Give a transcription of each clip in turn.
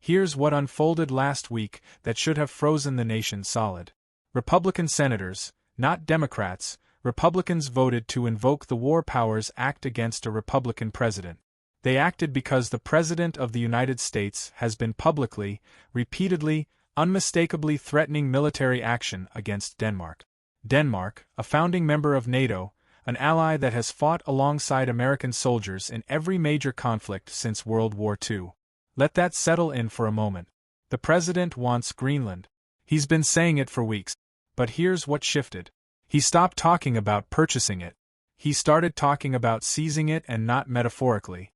Here's what unfolded last week that should have frozen the nation solid. Republican senators, not Democrats, Republicans voted to invoke the War Powers Act against a Republican president. They acted because the President of the United States has been publicly, repeatedly, unmistakably threatening military action against Denmark. Denmark, a founding member of NATO, an ally that has fought alongside American soldiers in every major conflict since World War II. Let that settle in for a moment. The president wants Greenland. He's been saying it for weeks. But here's what shifted. He stopped talking about purchasing it. He started talking about seizing it, and not metaphorically.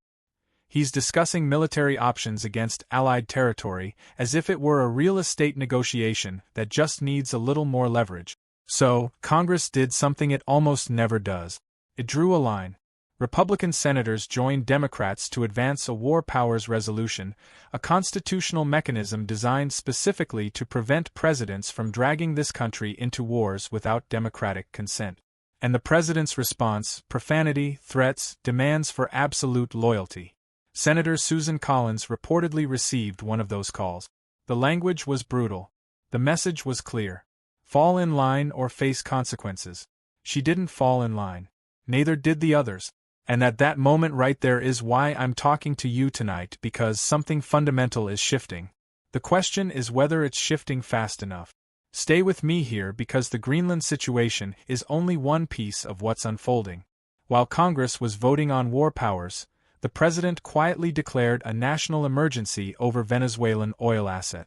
He's discussing military options against Allied territory as if it were a real estate negotiation that just needs a little more leverage. So, Congress did something it almost never does. It drew a line. Republican senators joined Democrats to advance a War Powers Resolution, a constitutional mechanism designed specifically to prevent presidents from dragging this country into wars without democratic consent. And the president's response: profanity, threats, demands for absolute loyalty. Senator Susan Collins reportedly received one of those calls. The language was brutal. The message was clear. Fall in line or face consequences. She didn't fall in line. Neither did the others. And at that moment right there is why I'm talking to you tonight, because something fundamental is shifting. The question is whether it's shifting fast enough. Stay with me here, because the Greenland situation is only one piece of what's unfolding. While Congress was voting on war powers, the president quietly declared a national emergency over Venezuelan oil asset.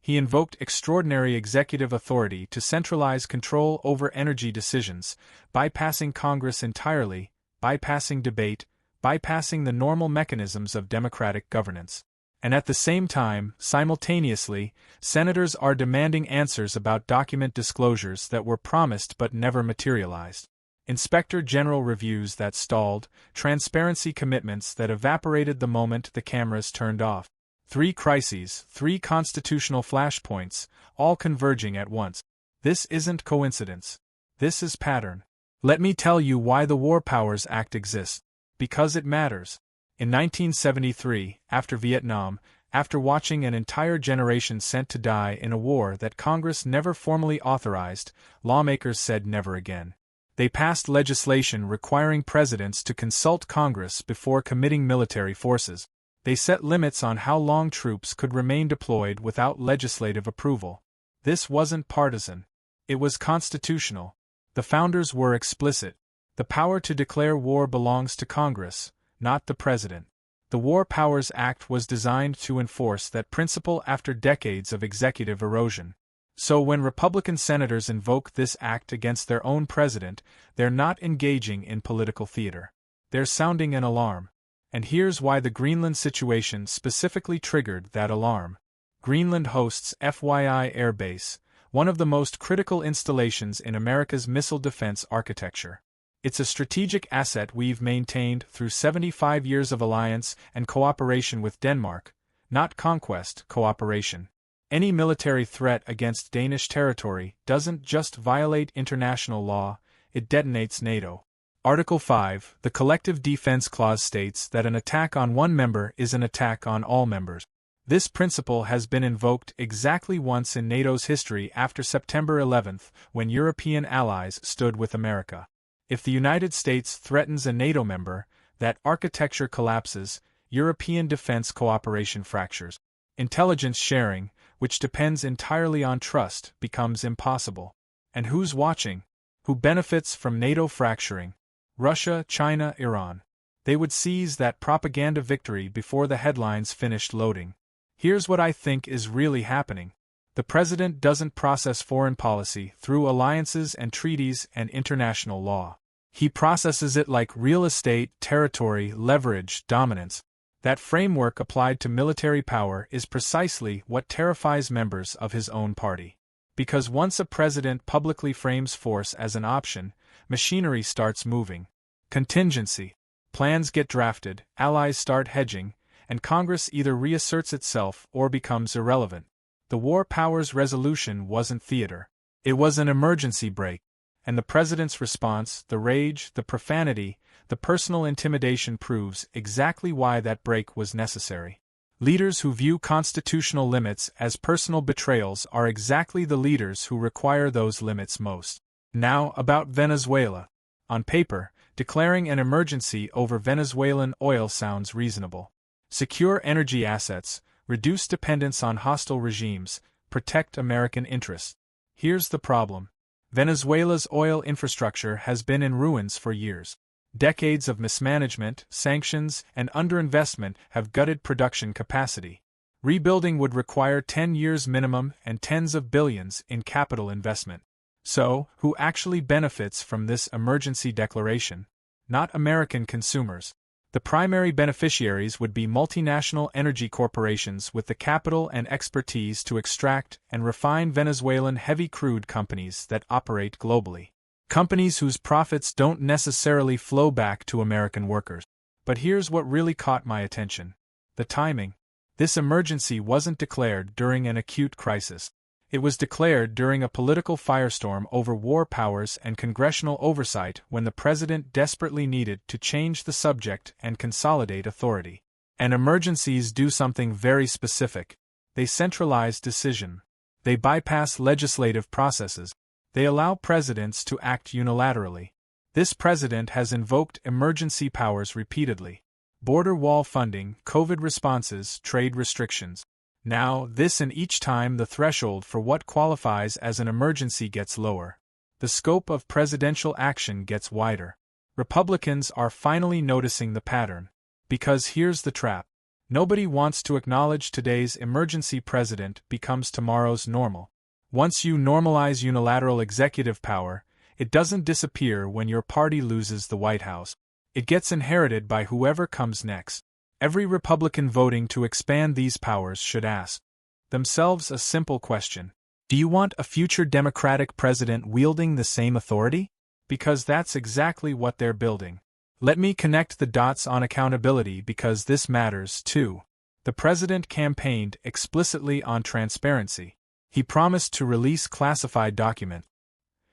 He invoked extraordinary executive authority to centralize control over energy decisions, bypassing Congress entirely, bypassing debate, bypassing the normal mechanisms of democratic governance. And at the same time, simultaneously, senators are demanding answers about document disclosures that were promised but never materialized. Inspector General reviews that stalled, transparency commitments that evaporated the moment the cameras turned off. 3 crises, 3 constitutional flashpoints, all converging at once. This isn't coincidence. This is pattern. Let me tell you why the War Powers Act exists. Because it matters. In 1973, after Vietnam, after watching an entire generation sent to die in a war that Congress never formally authorized, lawmakers said never again. They passed legislation requiring presidents to consult Congress before committing military forces. They set limits on how long troops could remain deployed without legislative approval. This wasn't partisan. It was constitutional. The founders were explicit. The power to declare war belongs to Congress, not the president. The War Powers Act was designed to enforce that principle after decades of executive erosion. So when Republican senators invoke this act against their own president, they're not engaging in political theater. They're sounding an alarm. And here's why the Greenland situation specifically triggered that alarm. Greenland hosts FYI Air Base, one of the most critical installations in America's missile defense architecture. It's a strategic asset we've maintained through 75 years of alliance and cooperation with Denmark, not conquest cooperation. Any military threat against Danish territory doesn't just violate international law, it detonates NATO. Article 5, the Collective Defense Clause states that an attack on one member is an attack on all members. This principle has been invoked exactly once in NATO's history after September 11, when European allies stood with America. If the United States threatens a NATO member, that architecture collapses, European defense cooperation fractures. Intelligence sharing, which depends entirely on trust, becomes impossible. And who's watching? Who benefits from NATO fracturing? Russia, China, Iran. They would seize that propaganda victory before the headlines finished loading. Here's what I think is really happening. The president doesn't process foreign policy through alliances and treaties and international law. He processes it like real estate, territory, leverage, dominance. That framework applied to military power is precisely what terrifies members of his own party. Because once a president publicly frames force as an option, machinery starts moving. Contingency. Plans get drafted, allies start hedging, and Congress either reasserts itself or becomes irrelevant. The War Powers Resolution wasn't theater. It was an emergency brake. And the president's response, the rage, the profanity, the personal intimidation proves exactly why that break was necessary. Leaders who view constitutional limits as personal betrayals are exactly the leaders who require those limits most. Now, about Venezuela. On paper, declaring an emergency over Venezuelan oil sounds reasonable. Secure energy assets, reduce dependence on hostile regimes, protect American interests. Here's the problem. Venezuela's oil infrastructure has been in ruins for years. Decades of mismanagement, sanctions, and underinvestment have gutted production capacity. Rebuilding would require 10 years minimum and tens of billions in capital investment. So, who actually benefits from this emergency declaration? Not American consumers. The primary beneficiaries would be multinational energy corporations with the capital and expertise to extract and refine Venezuelan heavy crude companies that operate globally. Companies whose profits don't necessarily flow back to American workers. But here's what really caught my attention. The timing. This emergency wasn't declared during an acute crisis. It was declared during a political firestorm over war powers and congressional oversight when the president desperately needed to change the subject and consolidate authority. And emergencies do something very specific. They centralize decision. They bypass legislative processes. They allow presidents to act unilaterally. This president has invoked emergency powers repeatedly. Border wall funding, COVID responses, trade restrictions. Now, this and each time the threshold for what qualifies as an emergency gets lower. The scope of presidential action gets wider. Republicans are finally noticing the pattern. Because here's the trap. Nobody wants to acknowledge today's emergency president becomes tomorrow's normal. Once you normalize unilateral executive power, it doesn't disappear when your party loses the White House. It gets inherited by whoever comes next. Every Republican voting to expand these powers should ask themselves a simple question. Do you want a future Democratic president wielding the same authority? Because that's exactly what they're building. Let me connect the dots on accountability because this matters too. The president campaigned explicitly on transparency. He promised to release classified documents.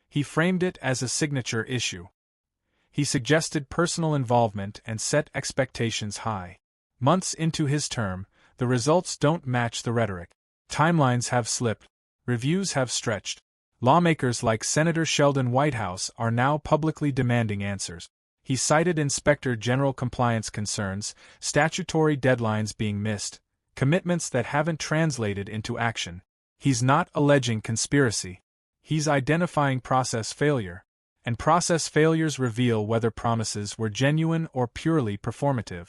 He framed it as a signature issue. He suggested personal involvement and set expectations high. Months into his term, the results don't match the rhetoric. Timelines have slipped. Reviews have stretched. Lawmakers like Senator Sheldon Whitehouse are now publicly demanding answers. He cited Inspector General compliance concerns, statutory deadlines being missed, commitments that haven't translated into action. He's not alleging conspiracy. He's identifying process failure. And process failures reveal whether promises were genuine or purely performative.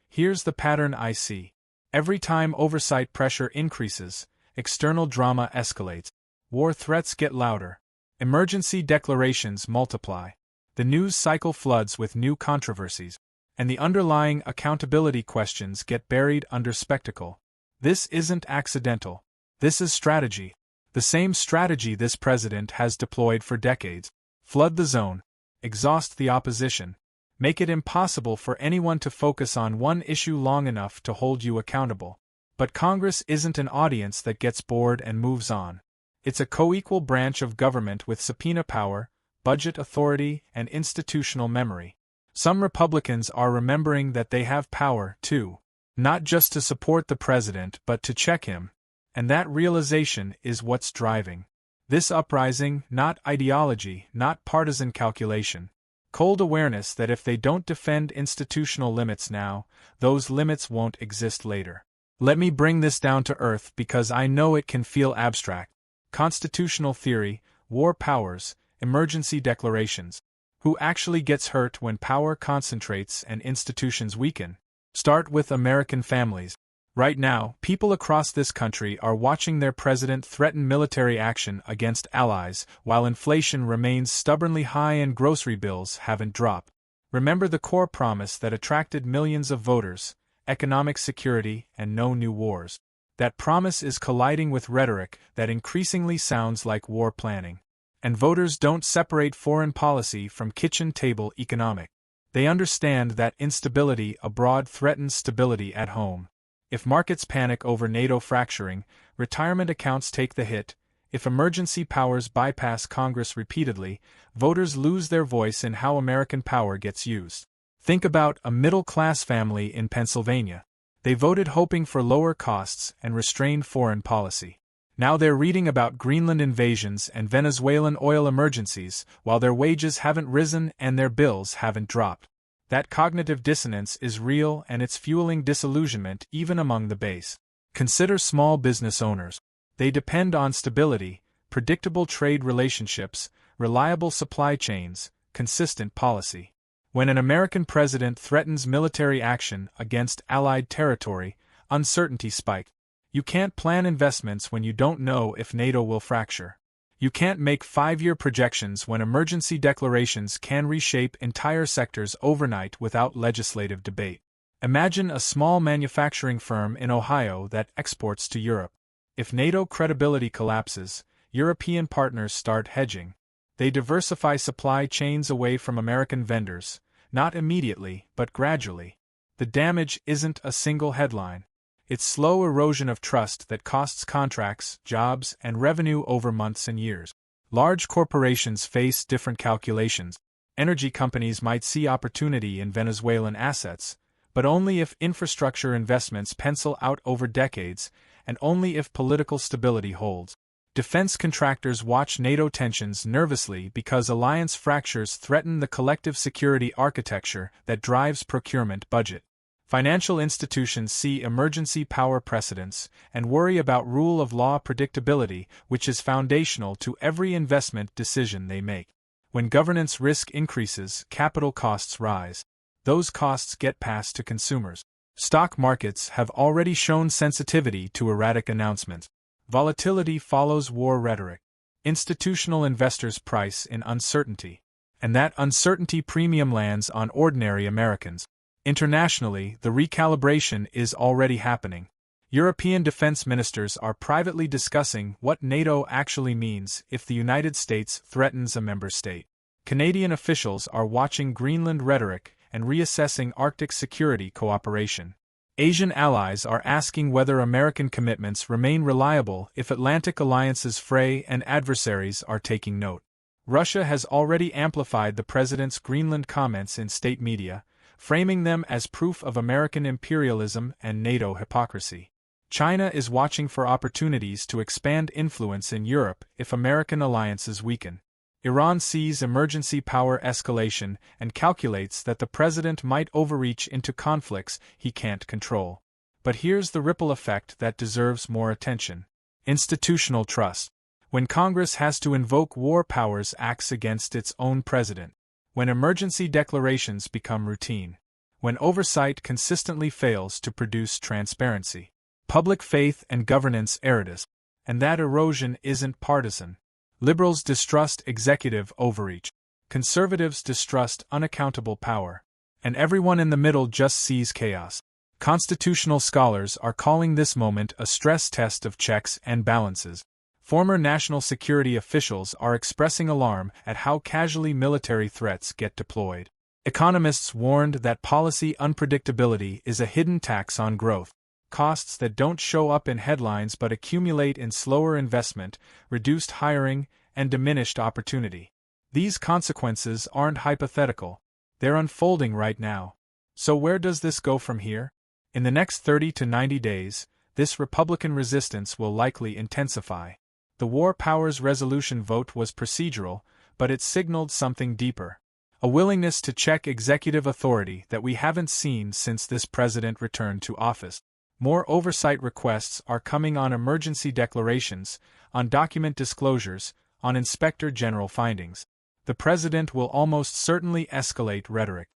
Here's the pattern I see. Every time oversight pressure increases, external drama escalates. War threats get louder. Emergency declarations multiply. The news cycle floods with new controversies. And the underlying accountability questions get buried under spectacle. This isn't accidental. This is strategy. The same strategy this president has deployed for decades. Flood the zone. Exhaust the opposition. Make it impossible for anyone to focus on one issue long enough to hold you accountable. But Congress isn't an audience that gets bored and moves on. It's a co-equal branch of government with subpoena power, budget authority, and institutional memory. Some Republicans are remembering that they have power, too. Not just to support the president but to check him. And that realization is what's driving this uprising, not ideology, not partisan calculation. Cold awareness that if they don't defend institutional limits now, those limits won't exist later. Let me bring this down to earth because I know it can feel abstract. Constitutional theory, war powers, emergency declarations. Who actually gets hurt when power concentrates and institutions weaken? Start with American families. Right now, people across this country are watching their president threaten military action against allies while inflation remains stubbornly high and grocery bills haven't dropped. Remember the core promise that attracted millions of voters: economic security and no new wars. That promise is colliding with rhetoric that increasingly sounds like war planning. And voters don't separate foreign policy from kitchen table economic. They understand that instability abroad threatens stability at home. If markets panic over NATO fracturing, retirement accounts take the hit. If emergency powers bypass Congress repeatedly, voters lose their voice in how American power gets used. Think about a middle-class family in Pennsylvania. They voted hoping for lower costs and restrained foreign policy. Now they're reading about Greenland invasions and Venezuelan oil emergencies, while their wages haven't risen and their bills haven't dropped. That cognitive dissonance is real, and it's fueling disillusionment even among the base. Consider small business owners. They depend on stability, predictable trade relationships, reliable supply chains, consistent policy. When an American president threatens military action against allied territory, uncertainty spikes. You can't plan investments when you don't know if NATO will fracture. You can't make 5-year projections when emergency declarations can reshape entire sectors overnight without legislative debate. Imagine a small manufacturing firm in Ohio that exports to Europe. If NATO credibility collapses, European partners start hedging. They diversify supply chains away from American vendors, not immediately, but gradually. The damage isn't a single headline. It's slow erosion of trust that costs contracts, jobs, and revenue over months and years. Large corporations face different calculations. Energy companies might see opportunity in Venezuelan assets, but only if infrastructure investments pencil out over decades, and only if political stability holds. Defense contractors watch NATO tensions nervously because alliance fractures threaten the collective security architecture that drives procurement budget. Financial institutions see emergency power precedents and worry about rule of law predictability, which is foundational to every investment decision they make. When governance risk increases, capital costs rise. Those costs get passed to consumers. Stock markets have already shown sensitivity to erratic announcements. Volatility follows war rhetoric. Institutional investors price in uncertainty. And that uncertainty premium lands on ordinary Americans. Internationally, the recalibration is already happening. European defense ministers are privately discussing what NATO actually means if the United States threatens a member state. Canadian officials are watching Greenland rhetoric and reassessing Arctic security cooperation. Asian allies are asking whether American commitments remain reliable if Atlantic alliances fray and adversaries are taking note. Russia has already amplified the president's Greenland comments in state media, framing them as proof of American imperialism and NATO hypocrisy. China is watching for opportunities to expand influence in Europe if American alliances weaken. Iran sees emergency power escalation and calculates that the president might overreach into conflicts he can't control. But here's the ripple effect that deserves more attention. Institutional trust. When Congress has to invoke war powers acts against its own president. When emergency declarations become routine. When oversight consistently fails to produce transparency. Public faith and governance erodes. And that erosion isn't partisan. Liberals distrust executive overreach. Conservatives distrust unaccountable power. And everyone in the middle just sees chaos. Constitutional scholars are calling this moment a stress test of checks and balances. Former national security officials are expressing alarm at how casually military threats get deployed. Economists warned that policy unpredictability is a hidden tax on growth. Costs that don't show up in headlines but accumulate in slower investment, reduced hiring, and diminished opportunity. These consequences aren't hypothetical. They're unfolding right now. So where does this go from here? In the next 30 to 90 days, this Republican resistance will likely intensify. The War Powers Resolution vote was procedural, but it signaled something deeper. A willingness to check executive authority that we haven't seen since this president returned to office. More oversight requests are coming on emergency declarations, on document disclosures, on inspector general findings. The president will almost certainly escalate rhetoric.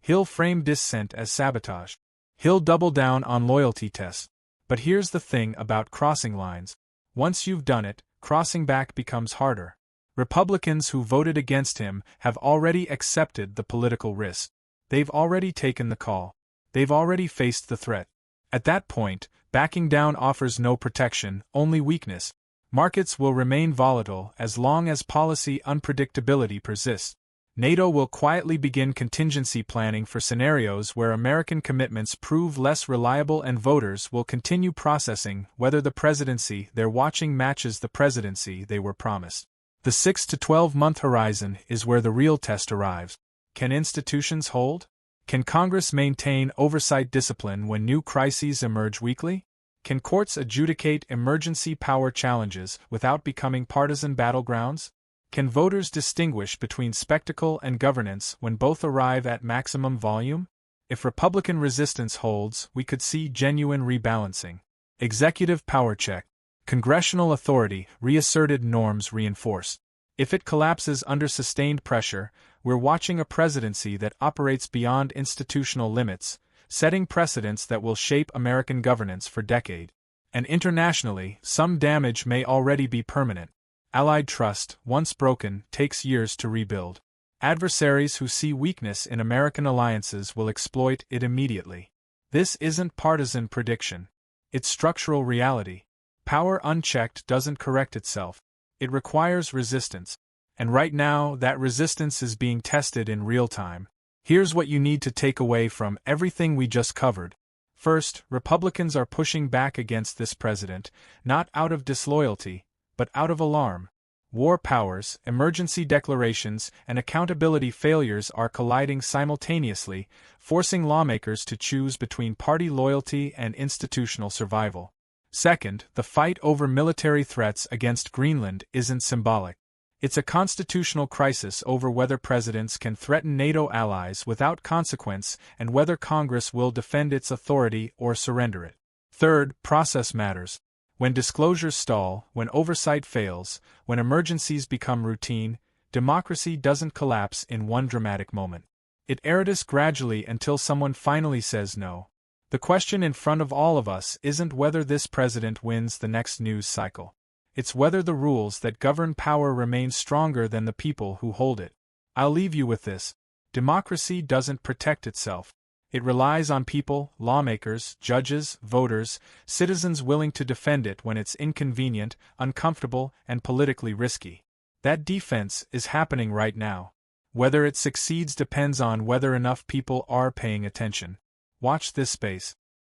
He'll frame dissent as sabotage. He'll double down on loyalty tests. But here's the thing about crossing lines. Once you've done it, crossing back becomes harder. Republicans who voted against him have already accepted the political risk. They've already taken the call. They've already faced the threat. At that point, backing down offers no protection, only weakness. Markets will remain volatile as long as policy unpredictability persists. NATO will quietly begin contingency planning for scenarios where American commitments prove less reliable, and voters will continue processing whether the presidency they're watching matches the presidency they were promised. The 6 to 12 month horizon is where the real test arrives. Can institutions hold? Can Congress maintain oversight discipline when new crises emerge weekly? Can courts adjudicate emergency power challenges without becoming partisan battlegrounds? Can voters distinguish between spectacle and governance when both arrive at maximum volume? If Republican resistance holds, we could see genuine rebalancing. Executive power check. Congressional authority reasserted, norms reinforced. If it collapses under sustained pressure, we're watching a presidency that operates beyond institutional limits, setting precedents that will shape American governance for decades. And internationally, some damage may already be permanent. Allied trust, once broken, takes years to rebuild. Adversaries who see weakness in American alliances will exploit it immediately. This isn't partisan prediction. It's structural reality. Power unchecked doesn't correct itself. It requires resistance. And right now, that resistance is being tested in real time. Here's what you need to take away from everything we just covered. First, Republicans are pushing back against this president, not out of disloyalty, but out of alarm. War powers, emergency declarations, and accountability failures are colliding simultaneously, forcing lawmakers to choose between party loyalty and institutional survival. Second, the fight over military threats against Greenland isn't symbolic. It's a constitutional crisis over whether presidents can threaten NATO allies without consequence and whether Congress will defend its authority or surrender it. Third, process matters. When disclosures stall, when oversight fails, when emergencies become routine, democracy doesn't collapse in one dramatic moment. It erodes gradually until someone finally says no. The question in front of all of us isn't whether this president wins the next news cycle. It's whether the rules that govern power remain stronger than the people who hold it. I'll leave you with this. Democracy doesn't protect itself. It relies on people, lawmakers, judges, voters, citizens willing to defend it when it's inconvenient, uncomfortable, and politically risky. That defense is happening right now. Whether it succeeds depends on whether enough people are paying attention. Watch this space.